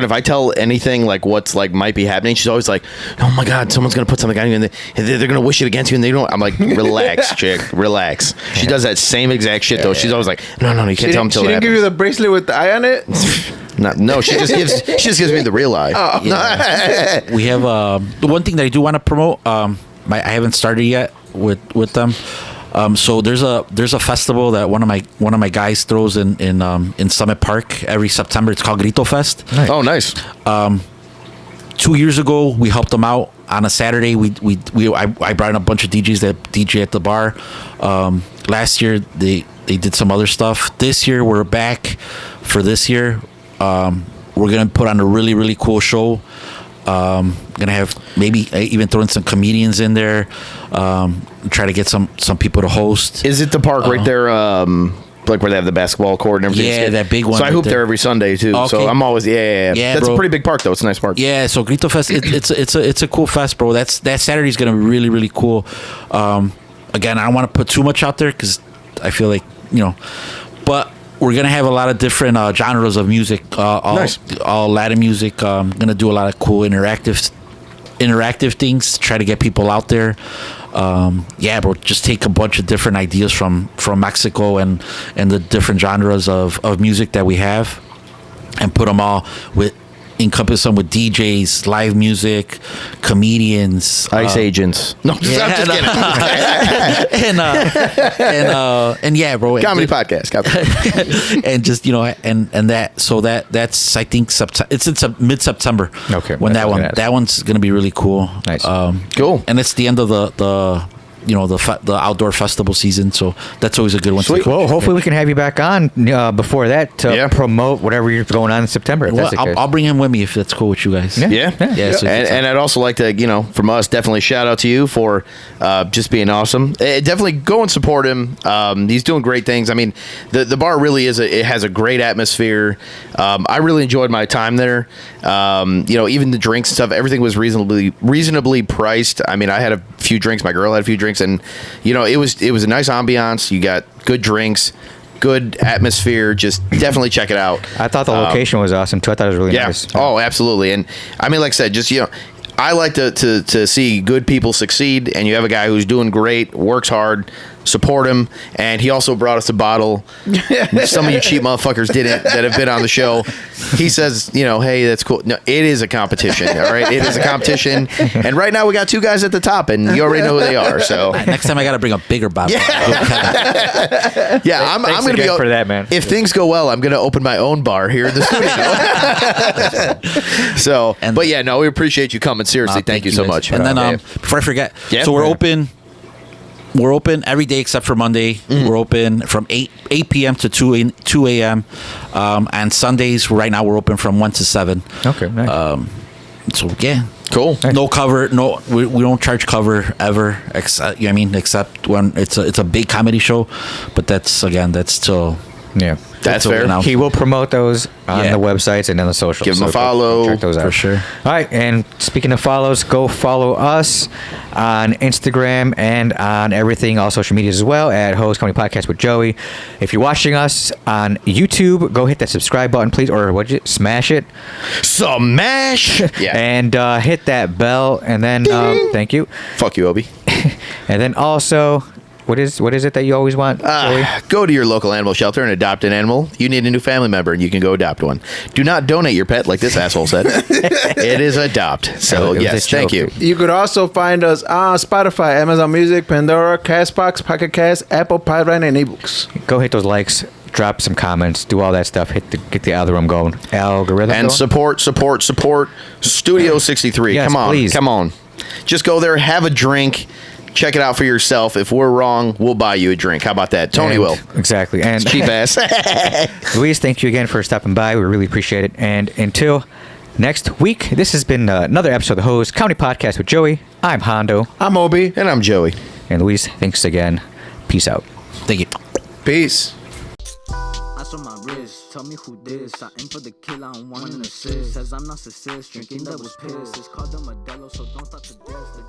if I tell anything like what's like might be happening, she's always like, "Oh my God, someone's going to put something on you, and they're going to wish it against you, and they don't." I'm like, "Relax, chick, relax." She does that same exact shit though. She's always like, "No, you can't tell them till." She didn't give you the bracelet with the eye on it. No, she just gives me the real eye. Oh. Yeah. We have the one thing that I do want to promote. I haven't started yet with them. So there's a festival that one of my guys throws in Summit Park every September. It's called Grito Fest. Nice. Oh, nice. 2 years ago, we helped them out on a Saturday. I brought in a bunch of DJs that DJ at the bar. Last year they did some other stuff. This year we're back for this year. We're gonna put on a really, really cool show. Gonna have maybe even throw in some comedians in there. Try to get some people to host. Is it the park right there? Like where they have the basketball court and everything. Yeah, that big one. So I hoop there every Sunday too. Okay. So I'm always yeah. That's bro. A pretty big park though. It's a nice park. Yeah. So Grito Fest, it's a cool fest, bro. That Saturday's gonna be really, really cool. Again, I don't want to put too much out there because I feel like but we're gonna have a lot of different genres of music. Nice. All Latin music. Gonna do a lot of cool interactive things. Try to get people out there. Bro, just take a bunch of different ideas from Mexico and the different genres of music that we have, and put them all encompass them with DJs, live music, comedians, ICE agents. No, I'm just kidding. and yeah, bro. Comedy podcast. And just that's I think it's mid-September. Okay. When that one's gonna be really cool. Nice. Cool. And it's the end of the outdoor festival season, so that's always a good one. Sweet. Well, hopefully we can have you back on before that to promote whatever you're going on in September. Well, I'll bring him with me if that's cool with you guys. Yeah. So and I'd also like to, from us, definitely shout out to you for just being awesome. Definitely go and support him. He's doing great things. I mean, the bar really it has a great atmosphere. I really enjoyed my time there. Even the drinks and stuff, everything was reasonably priced. I mean, I had a few drinks. My girl had a few drinks, and it was a nice ambiance. You got good drinks, good atmosphere. Just definitely check it out. I thought the location was awesome too. I thought it was really nice. Oh, absolutely. And I mean, like I said, just I like to see good people succeed, and you have a guy who's doing great, works hard. Support him, and he also brought us a bottle. Some of you cheap motherfuckers didn't that have been on the show. He says, hey, that's cool. No, it is a competition, all right? It is a competition, and right now we got two guys at the top, and you already know who they are. So next time I got to bring a bigger bottle. Yeah, I'm going to be for that, man. If things go well, I'm going to open my own bar here in the studio. So, but yeah, no, we appreciate you coming. Seriously, thank you so much. And then before I forget, so we're open. We're open every day except for Monday. Mm-hmm. We're open from 8 p.m. to 2 a.m. And Sundays, right now, we're open from 1 to 7. Okay, nice. So, yeah. Cool. Nice. No cover. No, we don't charge cover ever. Except when it's a big comedy show. But that's still... Yeah. That's fair. He will promote those on the websites and on the socials. Give him a follow. Check those out. For sure. All right. And speaking of follows, go follow us on Instagram and on everything, all social medias as well, at Host Comedy Podcast with Joey. If you're watching us on YouTube, go hit that subscribe button, please. Or smash it. Smash! Yeah. And hit that bell. And then, thank you. Fuck you, Obi. And then also... What is it that you always want, Joey? Go to your local animal shelter and adopt an animal. You need a new family member, and you can go adopt one. Do not donate your pet, like this asshole said. It is adopt. So, yes, thank you. You could also find us on Spotify, Amazon Music, Pandora, Castbox, Pocket Cast, Apple Podline, and eBooks. Go hit those likes. Drop some comments. Do all that stuff. Get the algorithm going. Algorithm and going? support Studio 63. Yes, come on. Just go there, have a drink. Check it out for yourself. If we're wrong, we'll buy you a drink. How about that? Tony will. Exactly. And cheap ass. Luis, thank you again for stopping by. We really appreciate it. And until next week, this has been another episode of the Hose Comedy Podcast with Joey. I'm Hondo. I'm Obi. And I'm Joey. And Luis, thanks again. Peace out. Thank you. Peace. On my wrist, tell me who this. I aim for the kill, I don't want an assist. Says I'm narcissist, drinking that was piss. It's called a Modelo, so don't stop to this.